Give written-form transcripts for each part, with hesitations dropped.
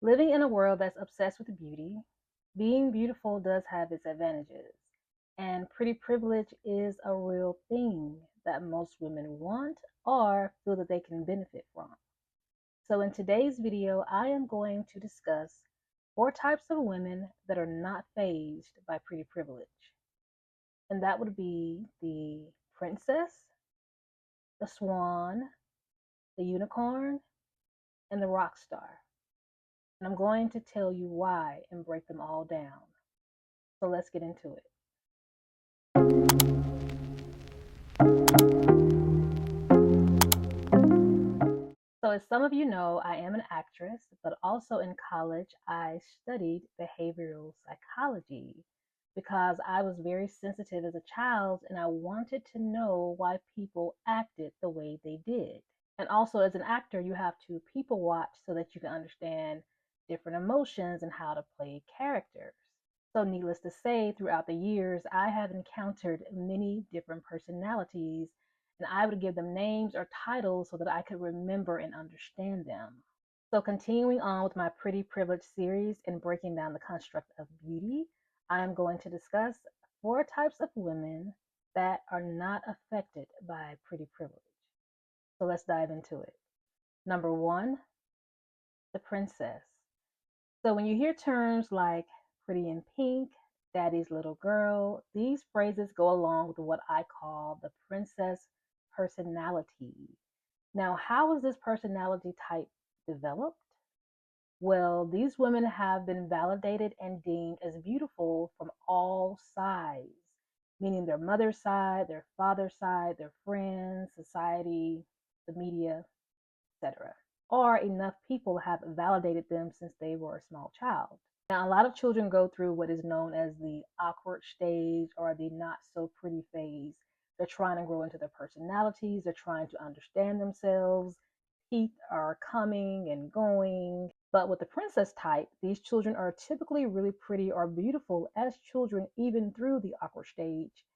Living in a world that's obsessed with beauty, being beautiful does have its advantages, and pretty privilege is a real thing that most women want or feel that they can benefit from. So, in today's video, I am going to discuss four types of women that are not fazed by pretty privilege, and that would be the princess, the swan, the unicorn, and the rock star. And I'm going to tell you why and break them all down. So let's get into it. So, as some of you know, I am an actress, but also in college, I studied behavioral psychology because I was very sensitive as a child and I wanted to know why people acted the way they did. And also, as an actor, you have to people watch so that you can understand different emotions and how to play characters. So, needless to say, throughout the years, I have encountered many different personalities, and I would give them names or titles so that I could remember and understand them. So, continuing on with my Pretty Privilege series and breaking down the construct of beauty, I am going to discuss four types of women that are not affected by pretty privilege. So, let's dive into it. Number one, the princess. So when you hear terms like pretty in pink, daddy's little girl, these phrases go along with what I call the princess personality. Now, how is this personality type developed? Well, these women have been validated and deemed as beautiful from all sides, meaning their mother's side, their father's side, their friends, society, the media, etc. Or enough people have validated them since they were a small child. Now, a lot of children go through what is known as the awkward stage or the not so pretty phase. They're trying to grow into their personalities, they're trying to understand themselves. Teeth are coming and going. But with the princess type, these children are typically really pretty or beautiful as children, even through the awkward stage.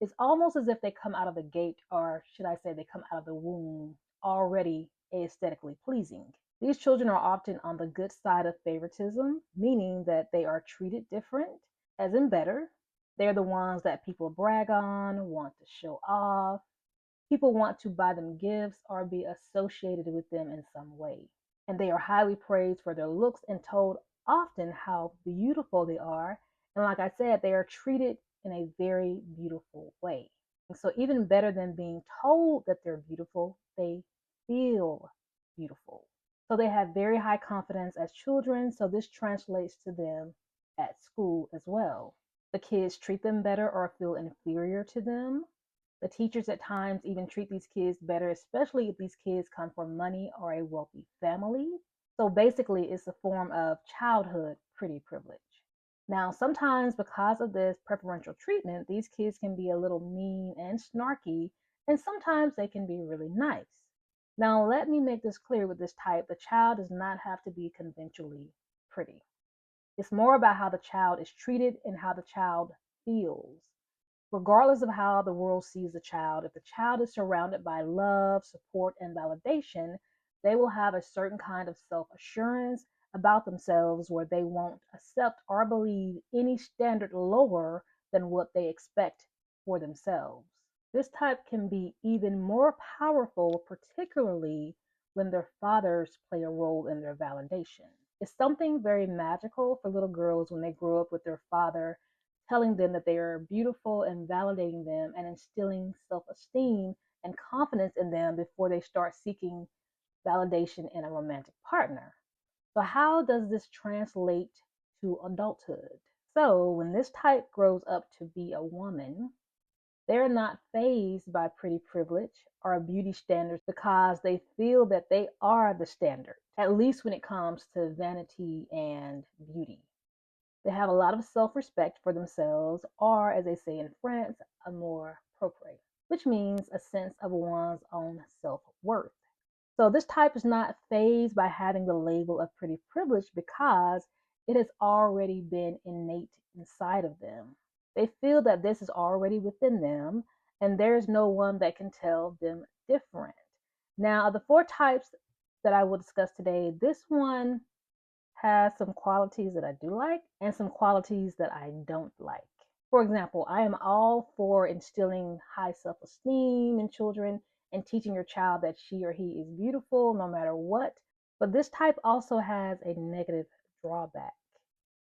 It's almost as if they come out of the gate, or should I say, they come out of the womb already aesthetically pleasing. These children are often on the good side of favoritism, meaning that they are treated different, as in better. They're the ones that people brag on, want to show off. People want to buy them gifts or be associated with them in some way. And they are highly praised for their looks and told often how beautiful they are. And like I said, they are treated in a very beautiful way. And so, even better than being told that they're beautiful, they feel beautiful. So, they have very high confidence as children. So, this translates to them at school as well. The kids treat them better or feel inferior to them. The teachers at times even treat these kids better, especially if these kids come from money or a wealthy family. So basically, it's a form of childhood pretty privilege. Now, sometimes because of this preferential treatment, these kids can be a little mean and snarky, and sometimes they can be really nice. Now, let me make this clear with this type the child does not have to be conventionally pretty. It's more about how the child is treated and how the child feels. Regardless of how the world sees the child, if the child is surrounded by love, support, and validation, they will have a certain kind of self assurance about themselves where they won't accept or believe any standard lower than what they expect for themselves. This type can be even more powerful, particularly when their fathers play a role in their validation. It's something very magical for little girls when they grow up with their father telling them that they are beautiful and validating them and instilling self esteem and confidence in them before they start seeking validation in a romantic partner. So, how does this translate to adulthood? So, when this type grows up to be a woman, they're not fazed by pretty privilege or beauty standards because they feel that they are the standard, at least when it comes to vanity and beauty. They have a lot of self respect for themselves, or as they say in France, amour propre, which means a sense of one's own self worth. So this type is not fazed by having the label of pretty privilege because it has already been innate inside of them. They feel that this is already within them and there's no one that can tell them different. Now, of the four types that I will discuss today, this one has some qualities that I do like and some qualities that I don't like. For example, I am all for instilling high self esteem in children and teaching your child that she or he is beautiful no matter what. But this type also has a negative drawback.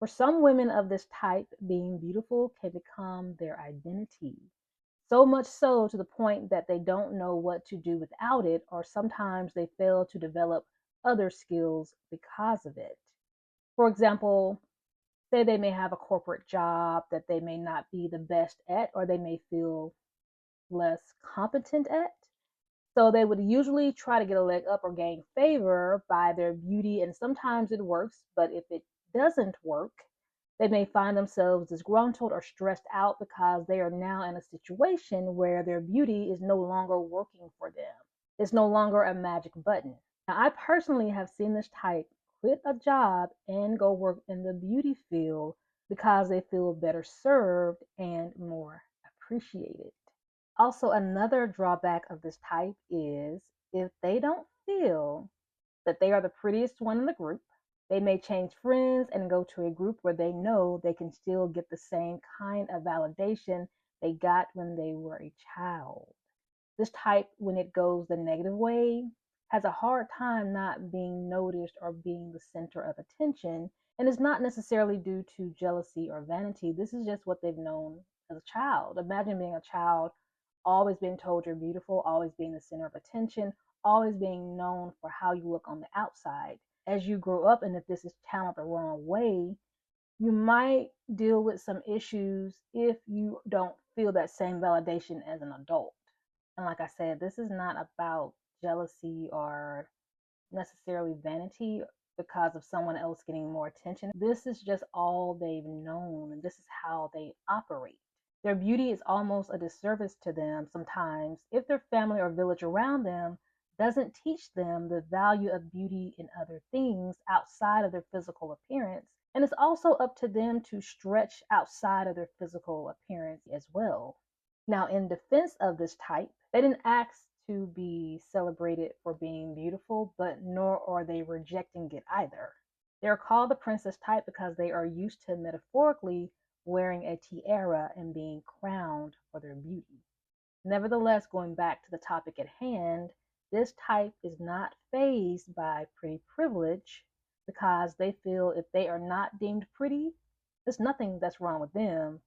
For some women of this type, being beautiful can become their identity. So much so to the point that they don't know what to do without it, or sometimes they fail to develop other skills because of it. For example, say they may have a corporate job that they may not be the best at, or they may feel less competent at. So they would usually try to get a leg up or gain favor by their beauty, and sometimes it works, but if it doesn't work, they may find themselves disgruntled or stressed out because they are now in a situation where their beauty is no longer working for them. It's no longer a magic button. Now, I personally have seen this type quit a job and go work in the beauty field because they feel better served and more appreciated. Also, another drawback of this type is if they don't feel that they are the prettiest one in the group, they may change friends and go to a group where they know they can still get the same kind of validation they got when they were a child. This type, when it goes the negative way, has a hard time not being noticed or being the center of attention. And it's not necessarily due to jealousy or vanity. This is just what they've known as a child. Imagine being a child, always being told you're beautiful, always being the center of attention, always being known for how you look on the outside. As you grow up, and if this is channeled the wrong way, you might deal with some issues if you don't feel that same validation as an adult. And like I said, this is not about jealousy or necessarily vanity because of someone else getting more attention. This is just all they've known, and this is how they operate. Their beauty is almost a disservice to them sometimes if their family or village around them doesn't teach them the value of beauty in other things outside of their physical appearance. And it's also up to them to stretch outside of their physical appearance as well. Now, in defense of this type, they didn't ask to be celebrated for being beautiful, but nor are they rejecting it either. They are called the princess type because they are used to metaphorically wearing a tiara and being crowned for their beauty. Nevertheless, going back to the topic at hand, this type is not fazed by pretty privilege because they feel if they are not deemed pretty, there's nothing that's wrong with them,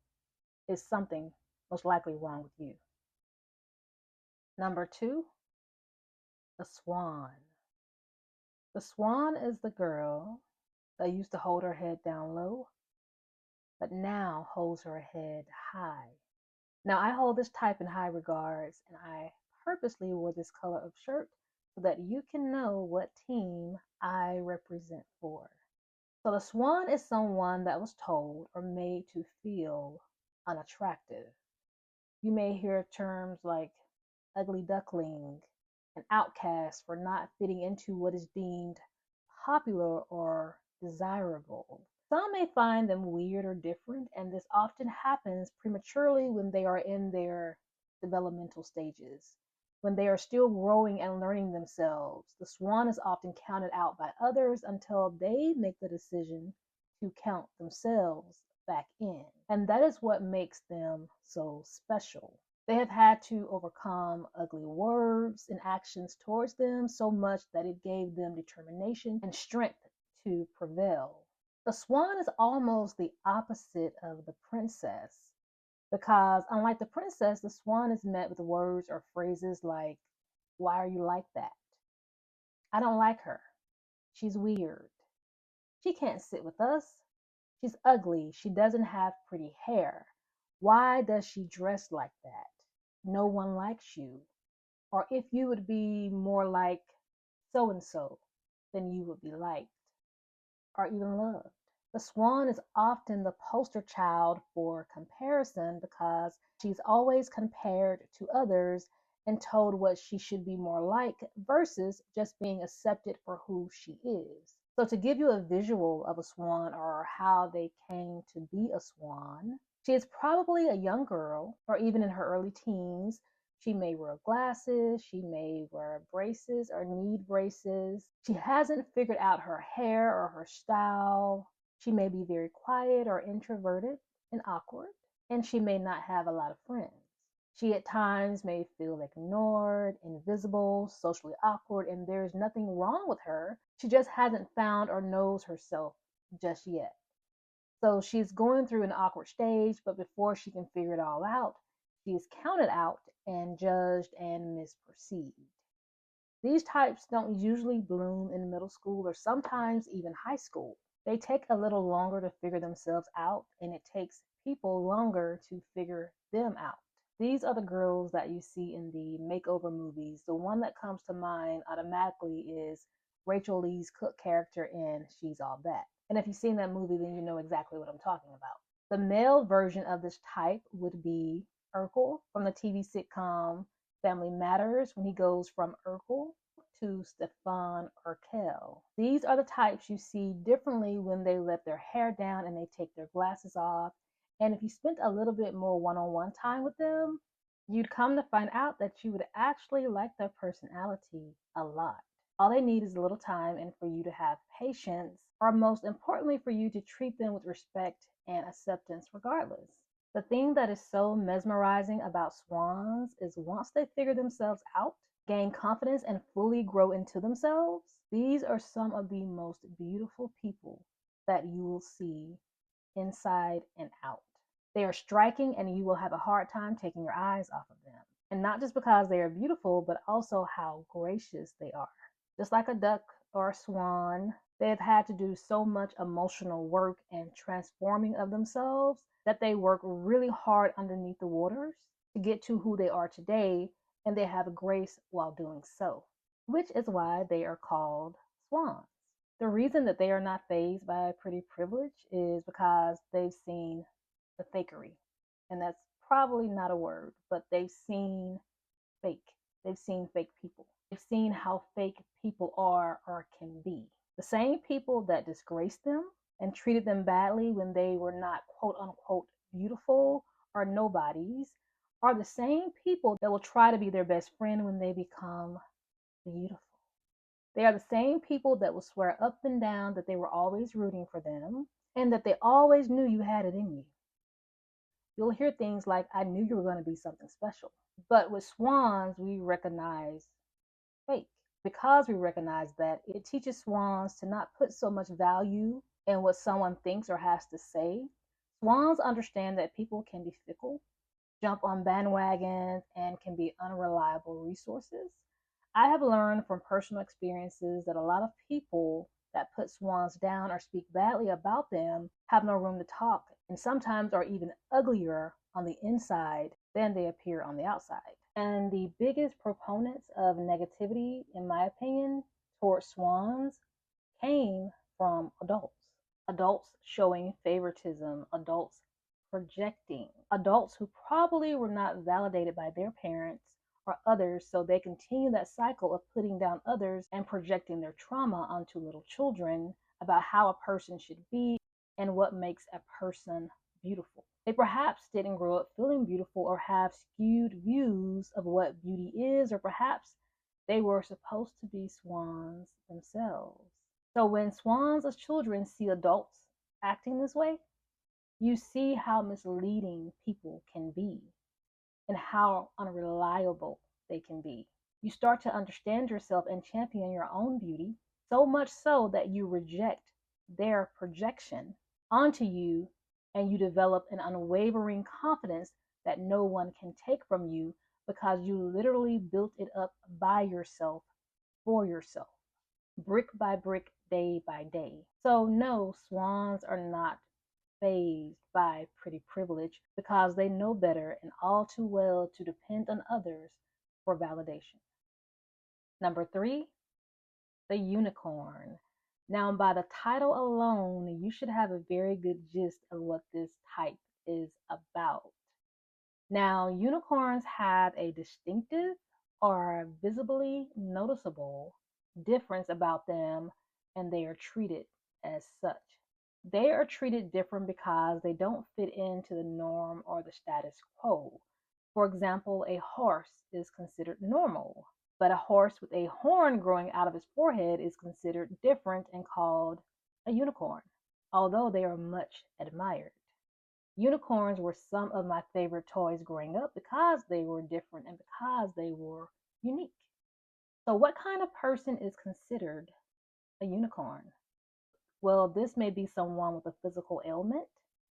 it's something most likely wrong with you. Number two, the swan. The swan is the girl that used to hold her head down low, but now holds her head high. Now, I hold this type in high regards, and I purposely wore this color of shirt so that you can know what team I represent for. So, the swan is someone that was told or made to feel unattractive. You may hear terms like ugly duckling, an outcast for not fitting into what is deemed popular or desirable. Some may find them weird or different, and this often happens prematurely when they are in their developmental stages. When they are still growing and learning themselves, the swan is often counted out by others until they make the decision to count themselves back in. And that is what makes them so special. They have had to overcome ugly words and actions towards them so much that it gave them determination and strength to prevail. The swan is almost the opposite of the princess because, unlike the princess, the swan is met with words or phrases like, "Why are you like that? I don't like her. She's weird. She can't sit with us. She's ugly. She doesn't have pretty hair. Why does she dress like that? No one likes you." Or if you would be more like so and so, then you would be liked or even loved. The swan is often the poster child for comparison because she's always compared to others and told what she should be more like versus just being accepted for who she is. So, to give you a visual of a swan or how they came to be a swan, she is probably a young girl or even in her early teens She may wear glasses, she may wear braces or need braces. She hasn't figured out her hair or her style. She may be very quiet or introverted and awkward, and she may not have a lot of friends. She at times may feel ignored, invisible, socially awkward, and there's nothing wrong with her. She just hasn't found or knows herself just yet. So she's going through an awkward stage, but before she can figure it all out, she is counted out and judged and misperceived. These types don't usually bloom in middle school or sometimes even high school. They take a little longer to figure themselves out, and it takes people longer to figure them out. These are the girls that you see in the makeover movies. The one that comes to mind automatically is Rachel Lee's Cook character in She's All That. And if you've seen that movie, then you know exactly what I'm talking about. The male version of this type would be Urkel from the TV sitcom Family Matters, when he goes from Urkel to Stefan Urkel. These are the types you see differently when they let their hair down and they take their glasses off. And if you spent a little bit more one-on-one time with them, you'd come to find out that you would actually like their personality a lot. All they need is a little time and for you to have patience, or most importantly, for you to treat them with respect and acceptance regardless. The thing that is so mesmerizing about swans is once they figure themselves out, gain confidence, and fully grow into themselves, these are some of the most beautiful people that you will see inside and out. They are striking, and you will have a hard time taking your eyes off of them. And not just because they are beautiful, but also how gracious they are. Just like a duck or a swan, they have had to do so much emotional work and transforming of themselves that they work really hard underneath the waters to get to who they are today, and they have a grace while doing so, which is why they are called swans. The reason that they are not fazed by pretty privilege is because they've seen the fakery. And that's probably not a word, but they've seen fake. They've seen fake people. They've seen how fake people are or can be. The same people that disgraced them and treated them badly when they were not quote unquote beautiful or nobodies are the same people that will try to be their best friend when they become beautiful. They are the same people that will swear up and down that they were always rooting for them and that they always knew you had it in you. You'll hear things like, I knew you were going to be something special. But with swans, we recognize fake. Because we recognize that, it teaches swans to not put so much value in what someone thinks or has to say. Swans understand that people can be fickle, jump on bandwagons, and can be unreliable resources. I have learned from personal experiences that a lot of people that put swans down or speak badly about them have no room to talk, and sometimes are even uglier on the inside than they appear on the outside. And the biggest proponents of negativity, in my opinion, towards swans came from adults. Adults showing favoritism, adults projecting, adults who probably were not validated by their parents or others, so they continue that cycle of putting down others and projecting their trauma onto little children about how a person should be and what makes a person beautiful. They perhaps didn't grow up feeling beautiful or have skewed views of what beauty is, or perhaps they were supposed to be swans themselves. So when swans as children see adults acting this way, you see how misleading people can be and how unreliable they can be. You start to understand yourself and champion your own beauty, so much so that you reject their projection onto you, and you develop an unwavering confidence that no one can take from you because you literally built it up by yourself, for yourself, brick by brick, day by day. So no, swans are not fazed by pretty privilege because they know better and all too well to depend on others for validation. Number 3, the unicorn. Now, by the title alone, you should have a very good gist of what this type is about. Now, unicorns have a distinctive or visibly noticeable difference about them, and they are treated as such. They are treated different because they don't fit into the norm or the status quo. For example, a horse is considered normal, but a horse with a horn growing out of its forehead is considered different and called a unicorn, although they are much admired. Unicorns were some of my favorite toys growing up because they were different and because they were unique. So, what kind of person is considered a unicorn? Well, this may be someone with a physical ailment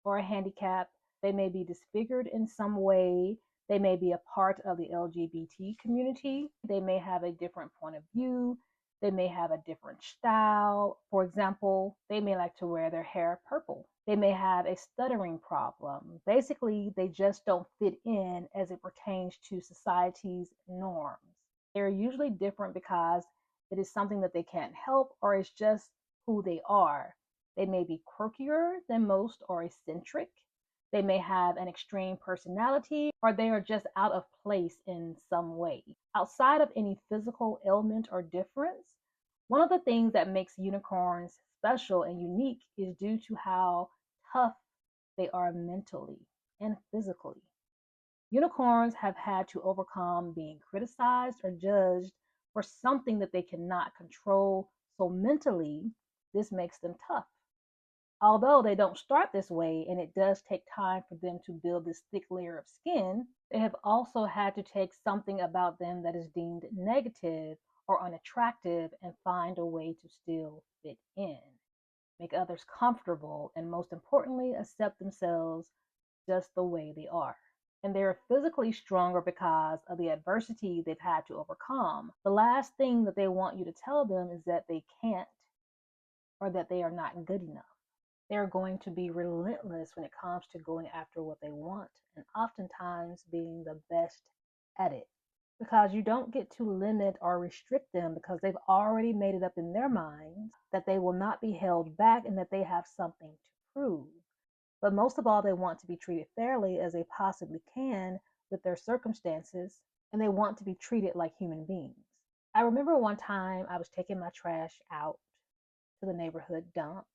or a handicap. They may be disfigured in some way. They may be a part of the LGBT community. They may have a different point of view. They may have a different style. For example, they may like to wear their hair purple. They may have a stuttering problem. Basically, they just don't fit in as it pertains to society's norms. They're usually different because it is something that they can't help or it's just who they are. They may be quirkier than most or eccentric. They may have an extreme personality or they are just out of place in some way. Outside of any physical ailment or difference, one of the things that makes unicorns special and unique is due to how tough they are mentally and physically. Unicorns have had to overcome being criticized or judged for something that they cannot control, so mentally, this makes them tough. Although they don't start this way and it does take time for them to build this thick layer of skin, they have also had to take something about them that is deemed negative or unattractive and find a way to still fit in, make others comfortable, and most importantly, accept themselves just the way they are. And they're physically stronger because of the adversity they've had to overcome. The last thing that they want you to tell them is that they can't or that they are not good enough. They're going to be relentless when it comes to going after what they want and oftentimes being the best at it. Because you don't get to limit or restrict them because they've already made it up in their minds that they will not be held back and that they have something to prove. But most of all, they want to be treated fairly as they possibly can with their circumstances, and they want to be treated like human beings. I remember one time I was taking my trash out to the neighborhood dump,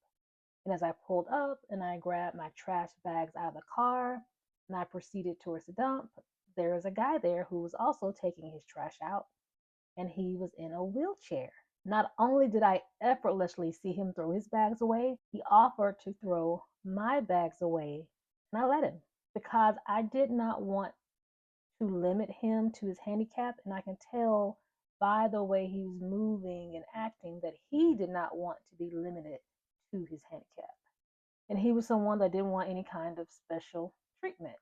and as I pulled up and I grabbed my trash bags out of the car and I proceeded towards the dump, there was a guy there who was also taking his trash out, and he was in a wheelchair. Not only did I effortlessly see him throw his bags away, he offered to throw my bags away, and I let him because I did not want to limit him to his handicap, and I can tell by the way he was moving and acting that he did not want to be limited to his handicap. And he was someone that didn't want any kind of special treatment.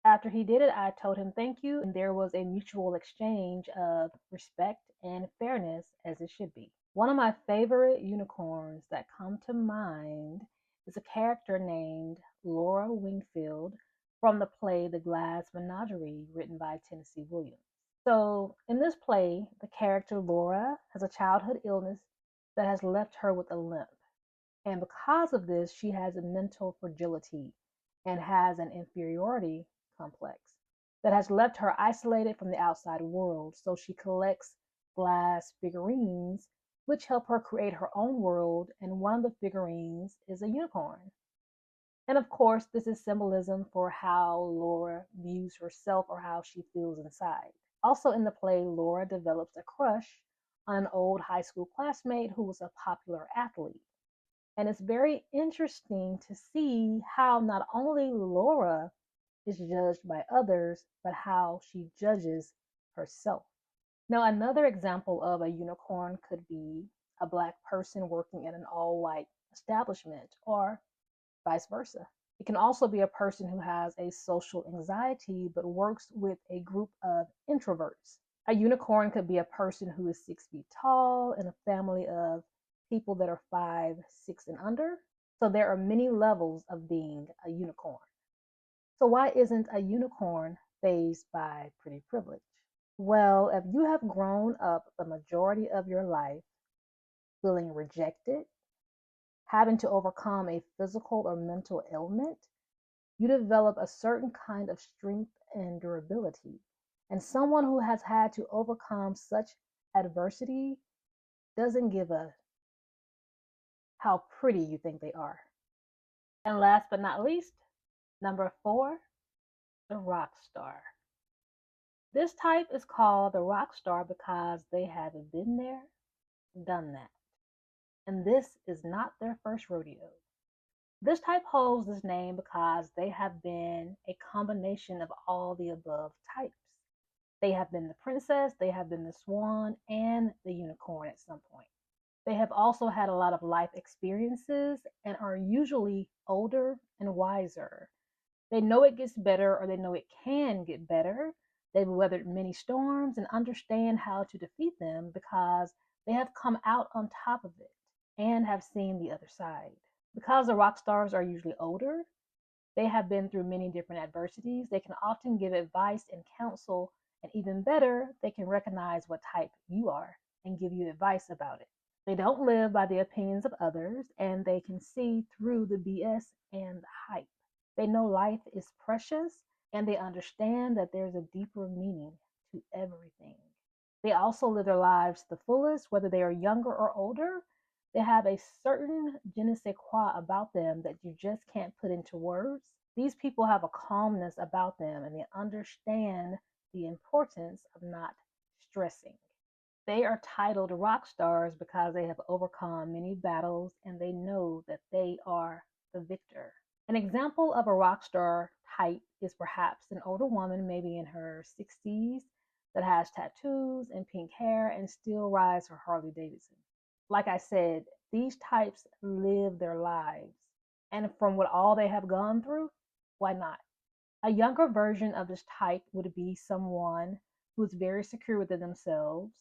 After he did it, I told him thank you, and there was a mutual exchange of respect and fairness as it should be. One of my favorite unicorns that come to mind is a character named Laura Wingfield from the play The Glass Menagerie, written by Tennessee Williams. So, in this play, the character Laura has a childhood illness that has left her with a limp. And because of this, she has a mental fragility and has an inferiority complex that has left her isolated from the outside world. So she collects glass figurines, which help her create her own world. And one of the figurines is a unicorn. And of course, this is symbolism for how Laura views herself or how she feels inside. Also in the play, Laura develops a crush on an old high school classmate who was a popular athlete. And it's very interesting to see how not only Laura is judged by others, but how she judges herself. Now, another example of a unicorn could be a Black person working at an all white establishment, or vice versa. It can also be a person who has a social anxiety but works with a group of introverts. A unicorn could be a person who is 6 feet tall in a family of people that are 5, 6, and under. So there are many levels of being a unicorn. So why isn't a unicorn fazed by pretty privilege? Well, if you have grown up the majority of your life feeling rejected, having to overcome a physical or mental ailment, you develop a certain kind of strength and durability. And someone who has had to overcome such adversity doesn't give a how pretty you think they are. And last but not least, number 4, the rock star. This type is called the rock star because they have been there, done that. And this is not their first rodeo. This type holds this name because they have been a combination of all the above types. They have been the princess, they have been the swan, and the unicorn at some point. They have also had a lot of life experiences and are usually older and wiser. They know it gets better or they know it can get better. They've weathered many storms and understand how to defeat them because they have come out on top of it and have seen the other side. Because the rock stars are usually older, they have been through many different adversities. They can often give advice and counsel, and even better, they can recognize what type you are and give you advice about it. They don't live by the opinions of others, and they can see through the BS and the hype. They know life is precious, and they understand that there's a deeper meaning to everything. They also live their lives to the fullest, whether they are younger or older. They have a certain je ne sais quoi about them that you just can't put into words. These people have a calmness about them and they understand the importance of not stressing. They are titled rock stars because they have overcome many battles and they know that they are the victor. An example of a rock star type is perhaps an older woman, maybe in her 60s, that has tattoos and pink hair and still rides her Harley Davidson. Like I said, these types live their lives. And from what all they have gone through, why not? A younger version of this type would be someone who is very secure within themselves,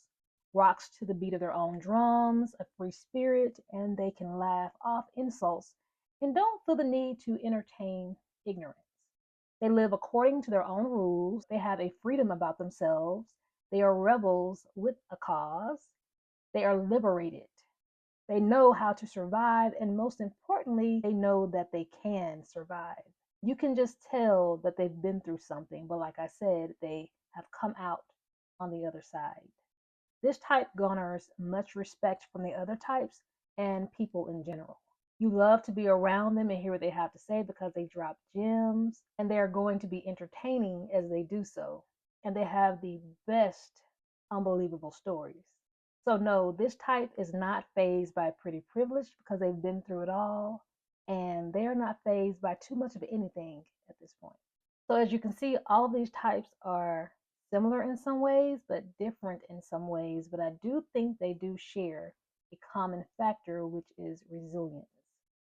rocks to the beat of their own drums, a free spirit, and they can laugh off insults and don't feel the need to entertain ignorance. They live according to their own rules. They have a freedom about themselves. They are rebels with a cause. They are liberated. They know how to survive, and most importantly, they know that they can survive. You can just tell that they've been through something, but like I said, they have come out on the other side. This type garners much respect from the other types and people in general. You love to be around them and hear what they have to say because they drop gems and they are going to be entertaining as they do so. And they have the best, unbelievable stories. So, no, this type is not fazed by pretty privilege because they've been through it all, and they're not fazed by too much of anything at this point. So, as you can see, all of these types are similar in some ways, but different in some ways. But I do think they do share a common factor, which is resilience.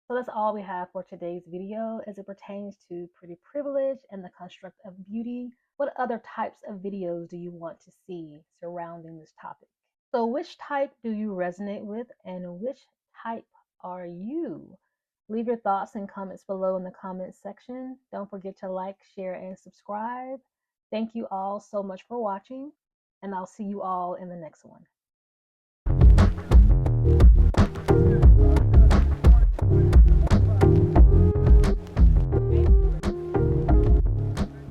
So that's all we have for today's video as it pertains to pretty privilege and the construct of beauty. What other types of videos do you want to see surrounding this topic? So which type do you resonate with and which type are you? Leave your thoughts and comments below in the comments section. Don't forget to like, share, and subscribe. Thank you all so much for watching, and I'll see you all in the next one.